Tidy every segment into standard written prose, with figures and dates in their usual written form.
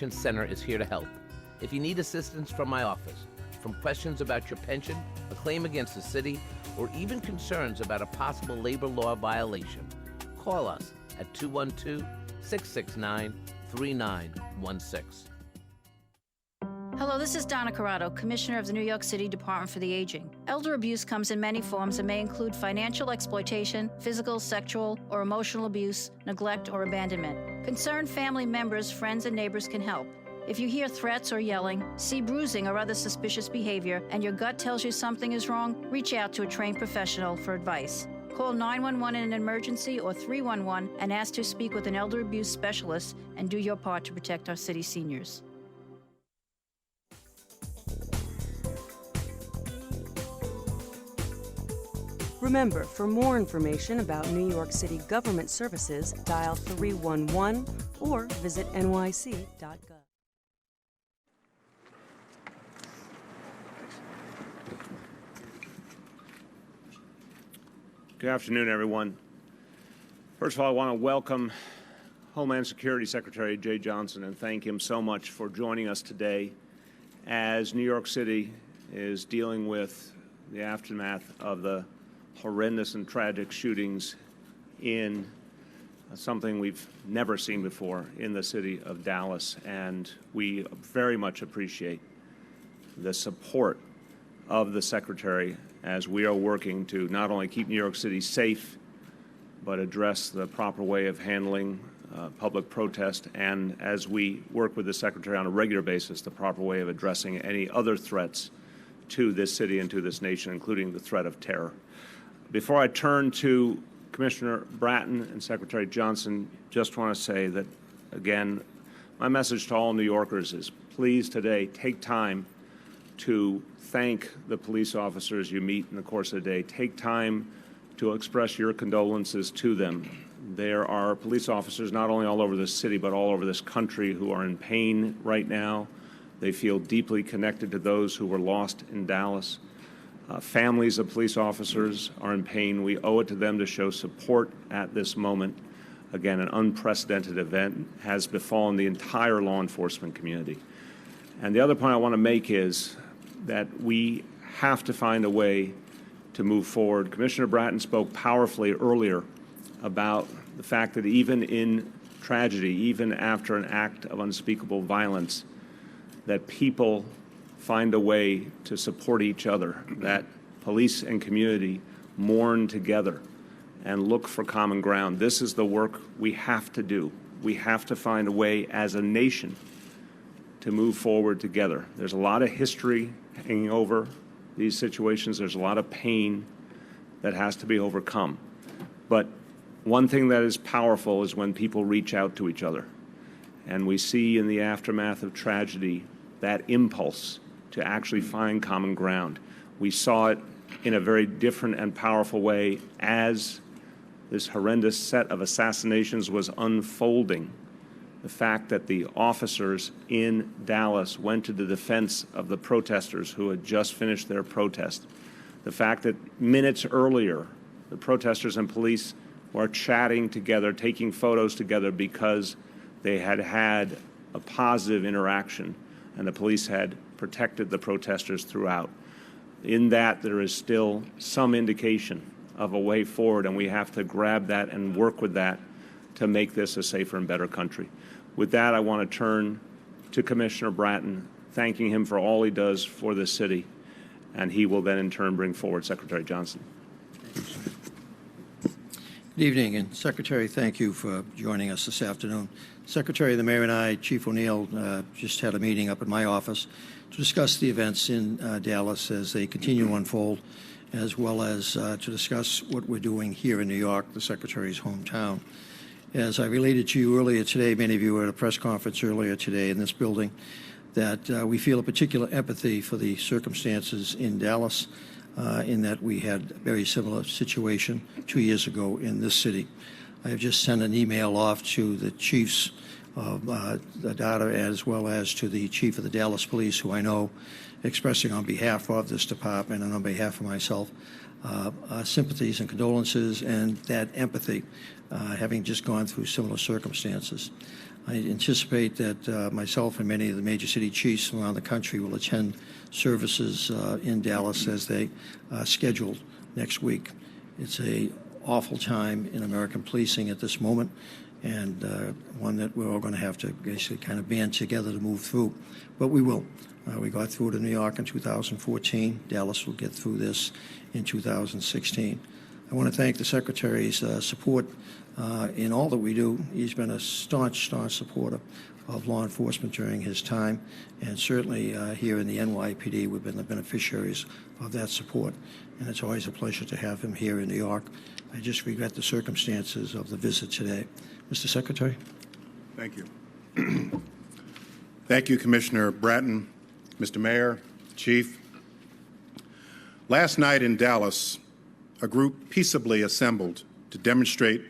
Protection Center is here to help. If you need assistance from my office, from questions about your pension, a claim against the city, or even concerns about a possible labor law violation, call us at 212-669-3916. Hello, this is Donna Corrado, Commissioner of the New York City Department for the Aging. Elder abuse comes in many forms and may include financial exploitation, physical, sexual, or emotional abuse, neglect, or abandonment. Concerned family members, friends, and neighbors can help. If you hear threats or yelling, see bruising or other suspicious behavior, and your gut tells you something is wrong, reach out to a trained professional for advice. Call 911 in an emergency or 311 and ask to speak with an elder abuse specialist and do your part to protect our city seniors. Remember, for more information about New York City government services, dial 311 or visit nyc.gov. Good afternoon, everyone. First of all, I want to welcome Homeland Security Secretary Jay Johnson and thank him so much for joining us today as New York City is dealing with the aftermath of the horrendous and tragic shootings in something we've never seen before in the city of Dallas. And we very much appreciate the support of the Secretary as we are working to not only keep New York City safe, but address the proper way of handling public protest, and as we work with the Secretary on a regular basis, the proper way of addressing any other threats to this city and to this nation, including the threat of terror. Before I turn to Commissioner Bratton and Secretary Johnson, just want to say that, again, my message to all New Yorkers is please today take time to thank the police officers you meet in the course of the day. Take time to express your condolences to them. There are police officers not only all over this city but all over this country who are in pain right now. They feel deeply connected to those who were lost in Dallas. Families of police officers are in pain. We owe it to them to show support at this moment. Again, an unprecedented event has befallen the entire law enforcement community. And the other point I want to make is that we have to find a way to move forward. Commissioner Bratton spoke powerfully earlier about the fact that even in tragedy, even after an act of unspeakable violence, that people find a way to support each other, that police and community mourn together and look for common ground. This is the work we have to do. We have to find a way as a nation to move forward together. There's a lot of history hanging over these situations. There's a lot of pain that has to be overcome. But one thing that is powerful is when people reach out to each other. And we see in the aftermath of tragedy that impulse to actually find common ground. We saw it in a very different and powerful way as this horrendous set of assassinations was unfolding. The fact that the officers in Dallas went to the defense of the protesters who had just finished their protest. The fact that minutes earlier, the protesters and police were chatting together, taking photos together because they had had a positive interaction and the police had protected the protesters throughout. In that, there is still some indication of a way forward, and we have to grab that and work with that to make this a safer and better country. With that, I want to turn to Commissioner Bratton, thanking him for all he does for this city, and he will then in turn bring forward Secretary Johnson. Good evening, and Secretary, thank you for joining us this afternoon. Secretary, the Mayor and I, Chief O'Neill, just had a meeting up at my office to discuss the events in Dallas as they continue to unfold, as well as to discuss what we're doing here in New York, the Secretary's hometown. As I related to you earlier today, many of you were at a press conference earlier today in this building, that we feel a particular empathy for the circumstances in Dallas, in that we had a very similar situation 2 years ago in this city. I have just sent an email off to the chiefs of the data as well as to the chief of the Dallas Police, who I know, expressing on behalf of this department and on behalf of myself, sympathies and condolences and that empathy, having just gone through similar circumstances. I anticipate that myself and many of the major city chiefs around the country will attend services in Dallas as they scheduled next week. It's an awful time in American policing at this moment, and one that we're all going to have to basically kind of band together to move through. But we will. We got through it in New York in 2014. Dallas will get through this in 2016. I want to thank the Secretary's support in all that we do. He's been a staunch supporter of law enforcement during his time, and certainly here in the NYPD, we've been the beneficiaries of that support, and it's always a pleasure to have him here in New York. I just regret the circumstances of the visit today. Mr. Secretary? Thank you. Thank you, Commissioner Bratton, Mr. Mayor, Chief. Last night in Dallas, a group peaceably assembled to demonstrate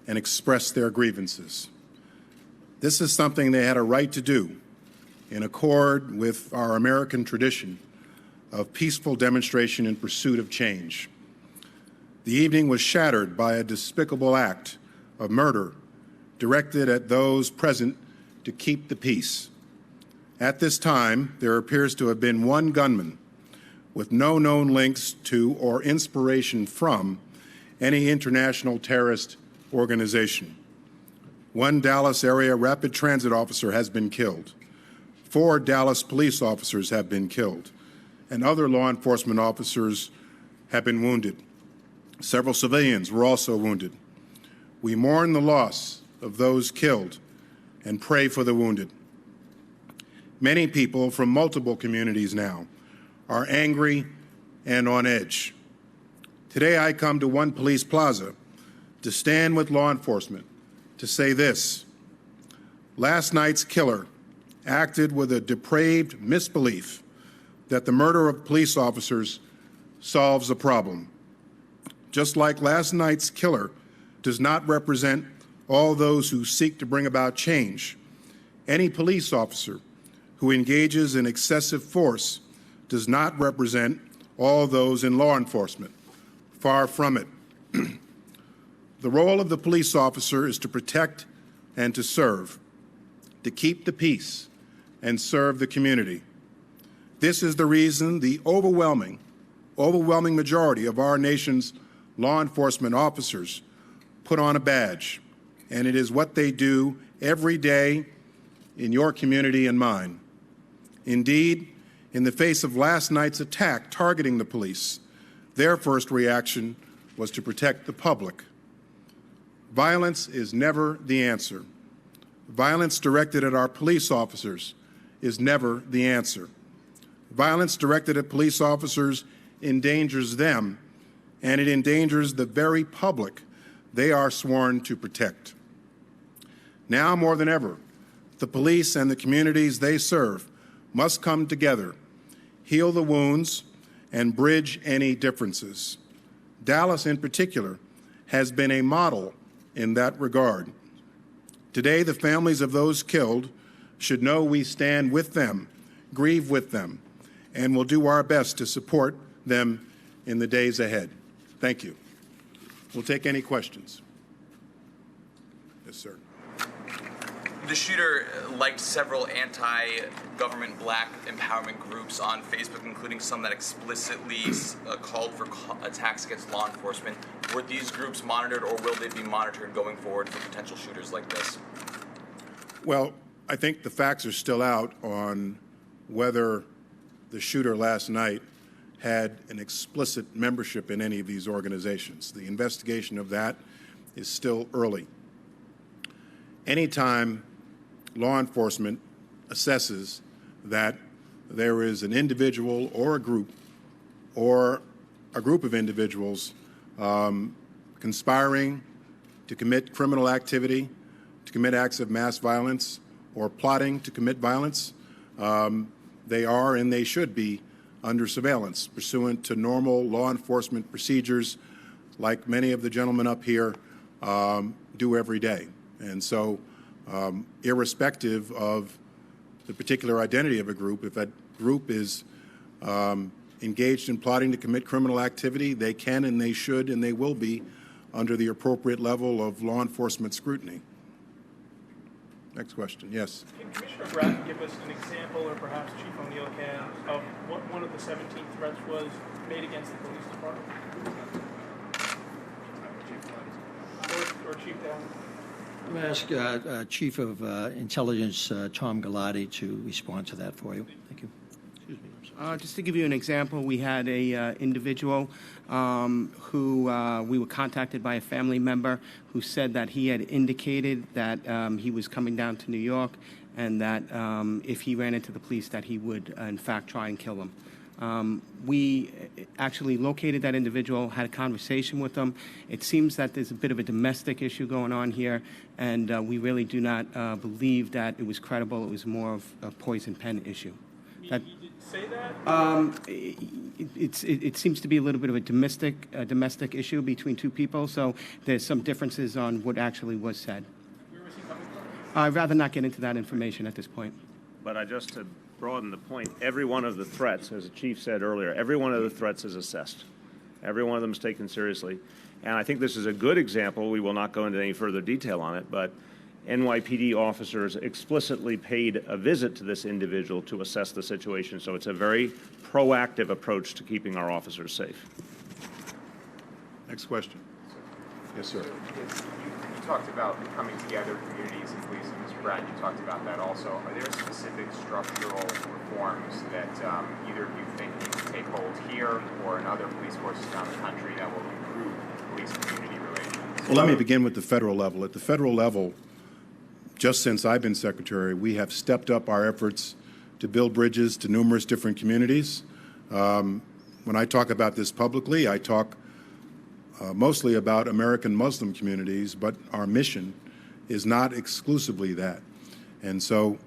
and express their grievances. This is something they had a right to do in accord with our American tradition of peaceful demonstration in pursuit of change. The evening was shattered by a despicable act of murder directed at those present to keep the peace. At this time, there appears to have been one gunman with no known links to or inspiration from any international terrorist organization. One Dallas area rapid transit officer has been killed. 4 Dallas police officers have been killed, and other law enforcement officers have been wounded. Several civilians were also wounded. We mourn the loss of those killed and pray for the wounded. Many people from multiple communities now are angry and on edge. Today I come to One Police Plaza to stand with law enforcement to say this: last night's killer acted with a depraved misbelief that the murder of police officers solves a problem. Just like last night's killer does not represent all those who seek to bring about change, any police officer who engages in excessive force does not represent all those in law enforcement. Far from it. The role of the police officer is to protect and to serve, to keep the peace and serve the community. This is the reason the overwhelming majority of our nation's law enforcement officers put on a badge, and it is what they do every day in your community and mine. Indeed, in the face of last night's attack targeting the police, their first reaction was to protect the public. Violence is never the answer. Violence directed at our police officers is never the answer. Violence directed at police officers endangers them, and it endangers the very public they are sworn to protect. Now more than ever, the police and the communities they serve must come together, heal the wounds, and bridge any differences. Dallas, in particular, has been a model in that regard. Today, the families of those killed should know we stand with them, grieve with them, and will do our best to support them in the days ahead. Thank you. We'll take any questions. Yes, sir. The shooter liked several anti-government black empowerment groups on Facebook, including some that explicitly called for attacks against law enforcement. Were these groups monitored, or will they be monitored going forward for potential shooters like this? Well, I think the facts are still out on whether the shooter last night had an explicit membership in any of these organizations. The investigation of that is still early. Anytime law enforcement assesses that there is an individual or a group of individuals conspiring to commit criminal activity, to commit acts of mass violence, or plotting to commit violence, they are and they should be under surveillance pursuant to normal law enforcement procedures like many of the gentlemen up here do every day. And so irrespective of the particular identity of a group, if that group is engaged in plotting to commit criminal activity, they can and they should and they will be under the appropriate level of law enforcement scrutiny. Next question. Yes. Can Commissioner Bratton give us an example, or perhaps Chief O'Neill can, of what one of the 17 threats was made against the police department? Or Chief Down? I'm going to ask Chief of Intelligence Tom Galati to respond to that for you. Thank you. Excuse me. Just to give you an example, we had a individual who we were contacted by a family member who said that he had indicated that he was coming down to New York and that if he ran into the police that he would in fact try and kill him. We actually located that individual, had a conversation with them. It seems that there's a bit of a domestic issue going on here, and we really do not believe that it was credible. It was more of a poison pen issue. That, you did say that? It seems to be a little bit of a domestic issue between two people, so there's some differences on what actually was said. Where was he coming from? I'd rather not get into that information at this point. But just to broaden the point, every one of the threats, as the chief said earlier, every one of the threats is assessed. Every one of them is taken seriously. And I think this is a good example. We will not go into any further detail on it, but NYPD officers explicitly paid a visit to this individual to assess the situation. So it's a very proactive approach to keeping our officers safe. Next question. Yes, sir. You talked about the coming together of communities and policing. Mr. Bratton, you talked about that also. Are there specific structural reforms that either of you think need to take hold here or in other police forces around the country that will improve police-community relations? Well, let me begin with the federal level. At the federal level, just since I've been secretary, we have stepped up our efforts to build bridges to numerous different communities. When I talk about this publicly, I talk mostly about American Muslim communities, but our mission is not exclusively that. And so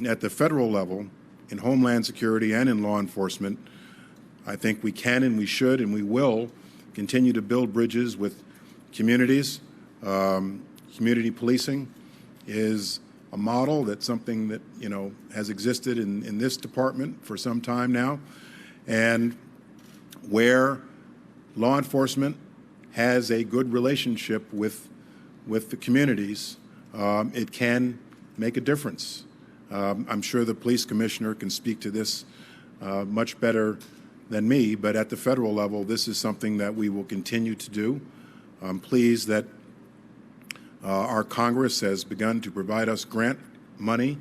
at the federal level, in Homeland Security and in law enforcement, I think we can and we should and we will continue to build bridges with communities. Community policing is a model that's something that, you know, has existed in this department for some time now, and where law enforcement has a good relationship with the communities, it can make a difference. I'm sure the police commissioner can speak to this much better than me, but at the federal level, this is something that we will continue to do. I'm pleased that our Congress has begun to provide us grant money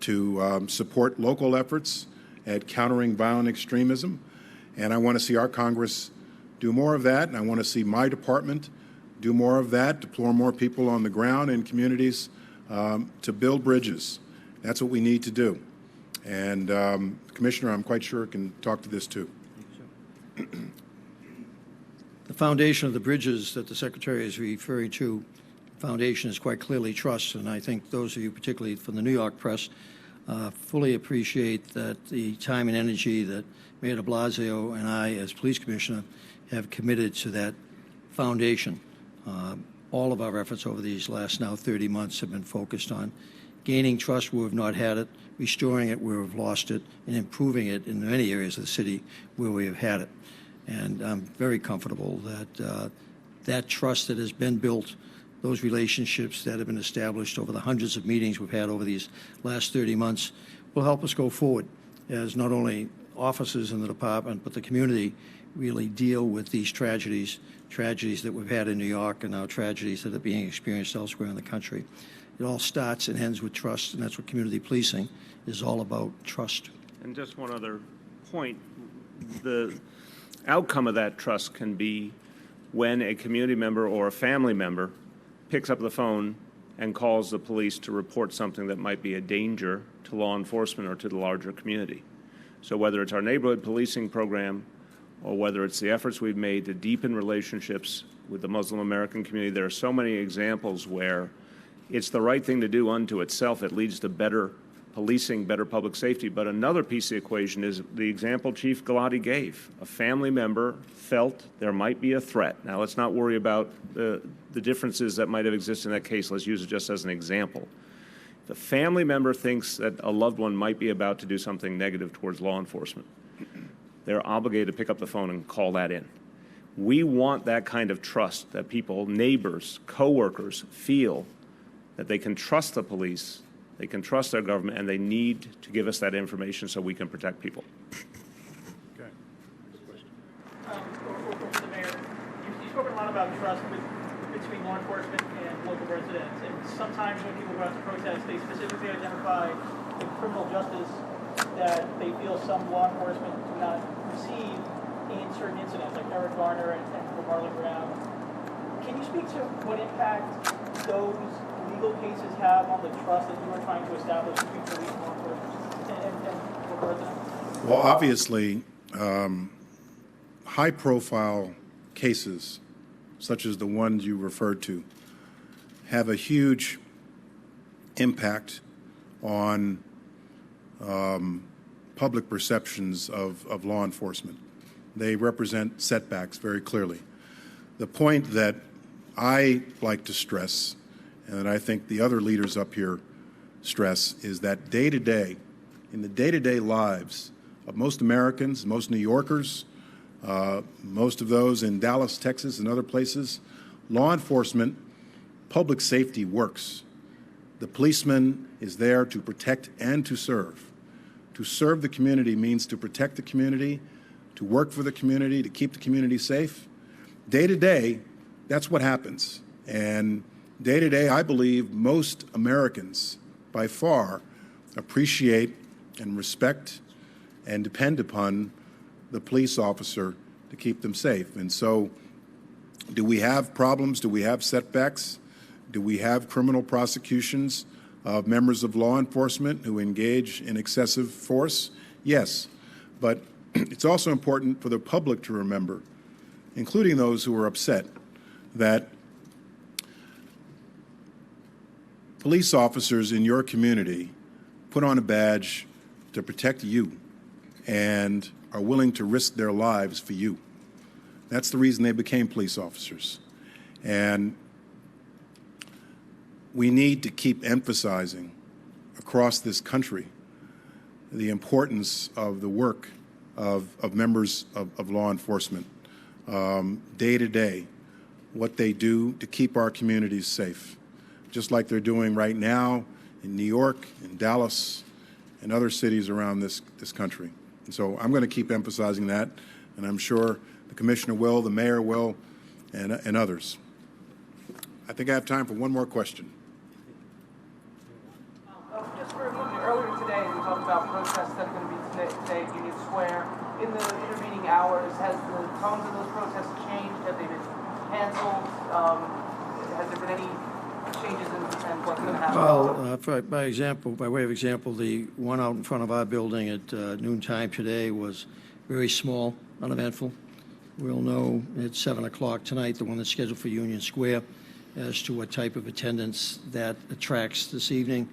to support local efforts at countering violent extremism, and I want to see our Congress do more of that, and I want to see my department do more of that, deploy more people on the ground in communities to build bridges. That's what we need to do. And Commissioner, I'm quite sure, can talk to this too. The foundation of the bridges that the Secretary is referring to, foundation is quite clearly trust, and I think those of you, particularly from the New York press, fully appreciate that the time and energy that Mayor de Blasio and I, as Police Commissioner, have committed to that foundation. All of our efforts over these last now 30 months have been focused on gaining trust where we've not had it, restoring it where we've lost it, and improving it in many areas of the city where we have had it. And I'm very comfortable that that trust that has been built, those relationships that have been established over the hundreds of meetings we've had over these last 30 months will help us go forward as not only officers in the department, but the community really deal with these tragedies that we've had in New York and now tragedies that are being experienced elsewhere in the country. It all starts and ends with trust, and that's what community policing is all about, trust. And just one other point, the outcome of that trust can be when a community member or a family member picks up the phone and calls the police to report something that might be a danger to law enforcement or to the larger community. So whether it's our neighborhood policing program or whether it's the efforts we've made to deepen relationships with the Muslim American community, there are so many examples where it's the right thing to do unto itself. It leads to better policing, better public safety. But another piece of the equation is the example Chief Galati gave. A family member felt there might be a threat. Now, let's not worry about the differences that might have existed in that case. Let's use it just as an example. The family member thinks that a loved one might be about to do something negative towards law enforcement. they're obligated to pick up the phone and call that in. We want that kind of trust, that people, neighbors, coworkers, feel that they can trust the police, they can trust their government, and they need to give us that information so we can protect people. Okay. For the mayor, you've spoken a lot about trust between law enforcement and local residents, and sometimes when people go out to protest, they specifically identify the criminal justice that they feel some law enforcement do not receive in certain incidents, like Eric Garner and Marlon Brown. Can you speak to what impact those legal cases have on the trust that you are trying to establish between police and law enforcement and local residents? Well, obviously, high-profile cases, such as the ones you referred to, have a huge impact on public perceptions of law enforcement. They represent setbacks very clearly. The point that I like to stress, and that I think the other leaders up here stress, is that day-to-day, in the day-to-day lives of most Americans, most New Yorkers, most of those in Dallas, Texas, and other places, law enforcement, public safety works. The policeman is there to protect and to serve. To serve the community means to protect the community, to work for the community, to keep the community safe. Day to day, that's what happens. And day to day, I believe most Americans, by far, appreciate and respect and depend upon the police officer to keep them safe. And so, do we have problems? Do we have setbacks? Do we have criminal prosecutions of members of law enforcement who engage in excessive force? Yes. But it's also important for the public to remember, including those who are upset, that police officers in your community put on a badge to protect you and are willing to risk their lives for you. That's the reason they became police officers. And we need to keep emphasizing across this country the importance of the work of members of law enforcement, day to day, what they do to keep our communities safe, just like they're doing right now in New York, in Dallas, and other cities around this country. And so I'm going to keep emphasizing that, and I'm sure the commissioner will, the mayor will, and others. I think I have time for one more question. Just for a moment, earlier today, we talked about protests that are going to be today at Union Square. In the intervening hours, has the tones of those protests changed? Have they been canceled? Has there been any changes in what's going to happen? Well, by way of example, the one out in front of our building at noontime today was very small, uneventful. We'll know at 7 o'clock tonight, the one that's scheduled for Union Square, as to what type of attendance that attracts this evening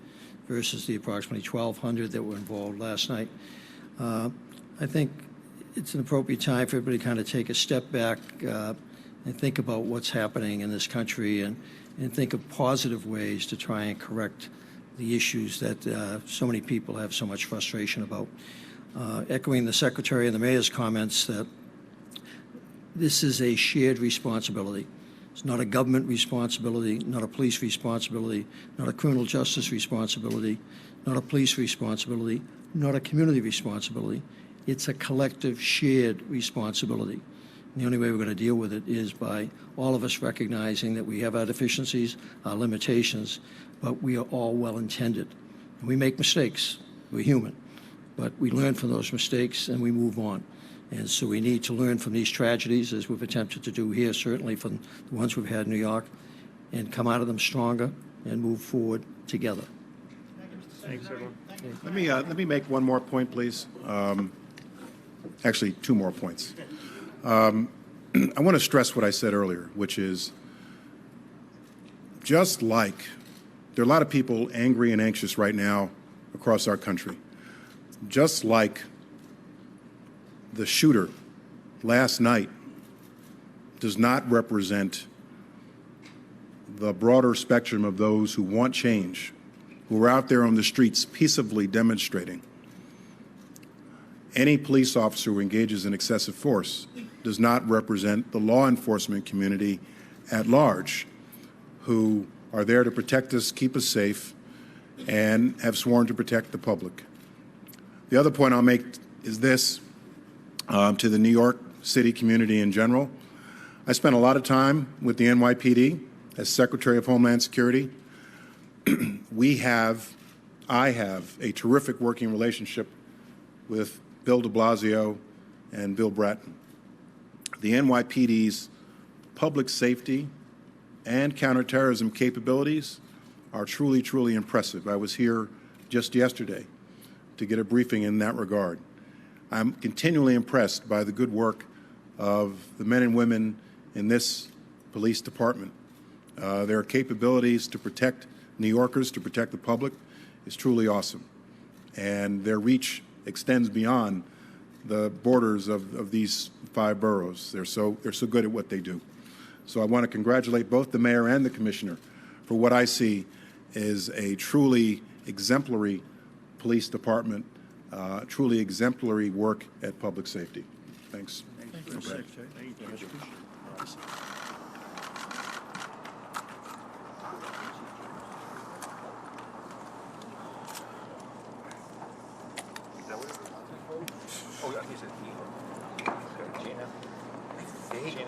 versus the approximately 1,200 that were involved last night. I think it's an appropriate time for everybody to kind of take a step back and think about what's happening in this country and think of positive ways to try and correct the issues that so many people have so much frustration about. Echoing the Secretary and the Mayor's comments that this is a shared responsibility. It's not a government responsibility, not a police responsibility, not a criminal justice responsibility, not a police responsibility, not a community responsibility. It's a collective shared responsibility. And the only way we're going to deal with it is by all of us recognizing that we have our deficiencies, our limitations, but we are all well-intended. And we make mistakes. We're human. But we learn from those mistakes and we move on. And so we need to learn from these tragedies, as we've attempted to do here, certainly from the ones we've had in New York, and come out of them stronger and move forward together. Thanks, everyone. Let me make one more point, please. Actually, two more points. I want to stress what I said earlier, which is just like there are a lot of people angry and anxious right now across our country, just like the shooter last night does not represent the broader spectrum of those who want change, who are out there on the streets peaceably demonstrating. Any police officer who engages in excessive force does not represent the law enforcement community at large, who are there to protect us, keep us safe, and have sworn to protect the public. The other point I'll make is this, to the New York City community in general. I spent a lot of time with the NYPD as Secretary of Homeland Security. I have a terrific working relationship with Bill de Blasio and Bill Bratton. The NYPD's public safety and counterterrorism capabilities are truly, truly impressive. I was here just yesterday to get a briefing in that regard. I'm continually impressed by the good work of the men and women in this police department. Their capabilities to protect New Yorkers, to protect the public, is truly awesome. And their reach extends beyond the borders of these 5 boroughs. They're so good at what they do. So I want to congratulate both the mayor and the commissioner for what I see is a truly exemplary police department, truly exemplary work at public safety. Thanks. Thank you, Secretary. Thank you. Gina.